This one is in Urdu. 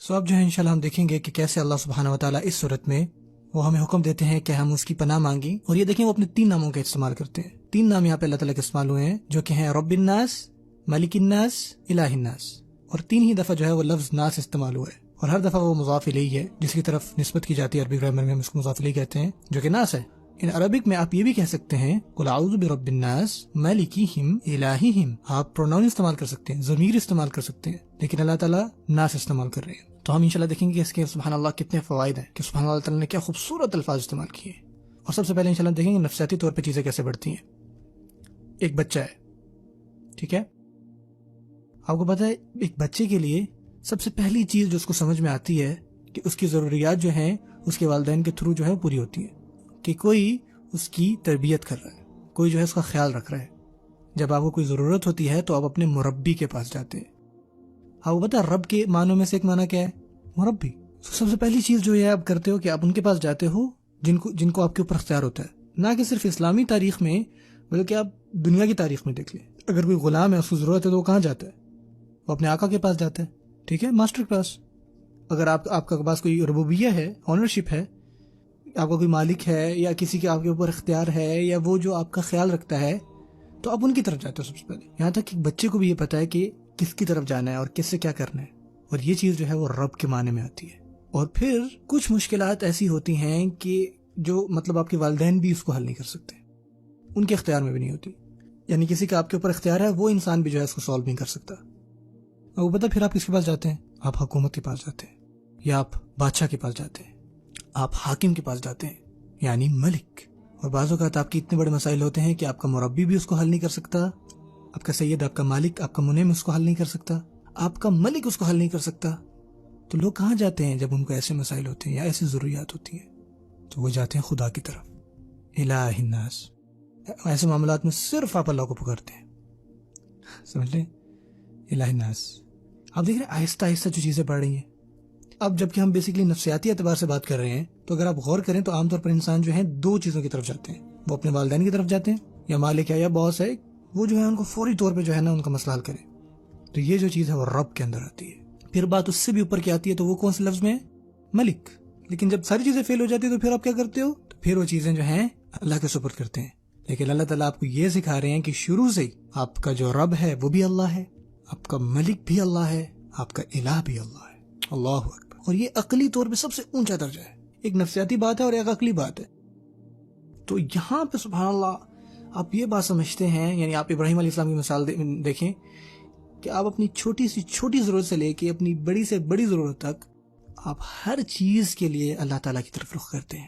اب جو ہے انشاءاللہ ہم دیکھیں گے کہ کیسے اللہ سبحانہ و تعالیٰ اس صورت میں وہ ہمیں حکم دیتے ہیں کہ ہم اس کی پناہ مانگیں. اور یہ دیکھیں وہ اپنے 3 ناموں کا استعمال کرتے ہیں. 3 نام یہاں پہ اللہ تعالیٰ کے استعمال ہوئے ہیں جو کہ ہیں رب الناس، ملک الناس، الہ الناس. اور 3 ہی دفعہ جو ہے وہ لفظ ناس استعمال ہوا ہے، اور ہر دفعہ وہ مضاف الیہ ہے جس کی طرف نسبت کی جاتی ہے. عربی گرامر میں ہم اس کو مضاف الیہ کہتے ہیں جو کہ ناس ہے. ان عربک میں آپ یہ بھی کہہ سکتے ہیں قل اعوذ برب الناس ملکہم الہہم. آپ پروناؤن استعمال کر سکتے ہیں، ضمیر استعمال کر سکتے ہیں، لیکن اللہ تعالیٰ ناس استعمال کر رہے ہیں. تو ہم انشاءاللہ دیکھیں گے کہ اس کے سبحان اللہ کتنے فوائد ہیں، کہ سبحان اللہ تعالیٰ نے کیا خوبصورت الفاظ استعمال کیے. اور سب سے پہلے انشاءاللہ دیکھیں گے نفسیاتی طور پہ چیزیں کیسے بڑھتی ہیں. ایک بچہ ہے، ٹھیک ہے، آپ کو پتا ہے ایک بچے کے لیے سب سے پہلی چیز جو اس کو سمجھ میں آتی ہے کہ اس کی ضروریات جو ہیں اس کے والدین کے تھرو جو ہے پوری ہوتی ہیں، کہ کوئی اس کی تربیت کر رہا ہے، کوئی جو ہے اس کا خیال رکھ رہا ہے. جب آپ کو کوئی ضرورت ہوتی ہے تو آپ اپنے مربی کے پاس جاتے ہیں. آپ کو پتا ہے رب کے معنوں میں سے ایک معنی کیا ہے؟ مربی. سب سے پہلی چیز جو ہے آپ کرتے ہو کہ آپ ان کے پاس جاتے ہو جن کو آپ کے اوپر اختیار ہوتا ہے. نہ کہ صرف اسلامی تاریخ میں بلکہ آپ دنیا کی تاریخ میں دیکھ لیں. اگر کوئی غلام ہے اس کو ضرورت ہے تو وہ کہاں جاتا ہے؟ وہ اپنے آقا کے پاس جاتا ہے، ٹھیک ہے، ماسٹر کے پاس. اگر آپ کا پاس کوئی ربوبیہ ہے، آنرشپ ہے، آپ کا کوئی مالک ہے یا کسی کے آپ کے اوپر اختیار ہے یا وہ جو آپ کا خیال رکھتا ہے تو آپ ان کی طرف جاتے ہو سب سے پہلے. یہاں تک کہ بچے کو بھی یہ پتا ہے کہ کس کی طرف جانا ہے اور کس سے کیا کرنا ہے. اور یہ چیز جو ہے وہ رب کے معنی میں آتی ہے. اور پھر کچھ مشکلات ایسی ہوتی ہیں کہ جو مطلب آپ کے والدین بھی اس کو حل نہیں کر سکتے، ان کے اختیار میں بھی نہیں ہوتی. یعنی کسی کا آپ کے اوپر اختیار ہے وہ انسان بھی جو ہے اس کو سالو نہیں کر سکتا. اور وہ پتہ پھر آپ کس کے پاس جاتے ہیں؟ آپ حکومت کے پاس جاتے ہیں، یا آپ بادشاہ کے پاس جاتے ہیں، آپ حاکم کے پاس جاتے ہیں، یعنی ملک. اور بعض اوقات آپ کے اتنے بڑے مسائل ہوتے ہیں کہ آپ کا مربی بھی اس کو حل نہیں کر سکتا، آپ کا سید، آپ کا مالک، آپ کا منعم اس کو حل نہیں کر سکتا، آپ کا ملک اس کو حل نہیں کر سکتا. تو لوگ کہاں جاتے ہیں جب ان کو ایسے مسائل ہوتے ہیں یا ایسی ضروریات ہوتی ہیں؟ تو وہ جاتے ہیں خدا کی طرف، الہ الناس. ایسے معاملات میں صرف آپ اللہ کو پکارتے ہیں، سمجھ لیں، الہ الناس. آپ دیکھ رہے ہیں آہستہ آہستہ جو چیزیں بڑھ رہی ہیں. اب جب کہ ہم بیسیکلی نفسیاتی اعتبار سے بات کر رہے ہیں تو اگر آپ غور کریں تو عام طور پر انسان جو ہے 2 چیزوں کی طرف جاتے ہیں. وہ اپنے والدین کی طرف جاتے ہیں، یا مالک ہے یا باس ہے، وہ جو ہے ان کو فوری طور پہ جو ہے نا ان کا مسئلہ حل کرے. تو یہ جو چیز ہے وہ رب کے اندر آتی ہے. پھر بات اس سے بھی اوپر کی آتی ہے تو وہ کون سے لفظ میں ہے؟ ملک. لیکن جب ساری چیزیں فیل ہو جاتی ہے تو پھر آپ کیا کرتے ہو؟ تو پھر وہ چیزیں جو ہیں اللہ کے سپرد کرتے ہیں. لیکن اللہ تعالیٰ آپ کو یہ سکھا رہے ہیں کہ شروع سے آپ کا جو رب ہے وہ بھی اللہ ہے، آپ کا ملک بھی اللہ ہے، آپ کا الہ بھی اللہ ہے. اللہ اکبر. اور یہ عقلی طور پہ سب سے اونچا درجہ ہے. ایک نفسیاتی بات ہے اور ایک عقلی بات ہے. تو یہاں پہ سبحان اللہ آپ یہ بات سمجھتے ہیں، یعنی آپ ابراہیم علیہ السلام کی مثال دیکھیں کہ آپ اپنی چھوٹی سی چھوٹی ضرورت سے لے کے اپنی بڑی سے بڑی ضرورت تک آپ ہر چیز کے لیے اللہ تعالیٰ کی طرف رخ کرتے ہیں.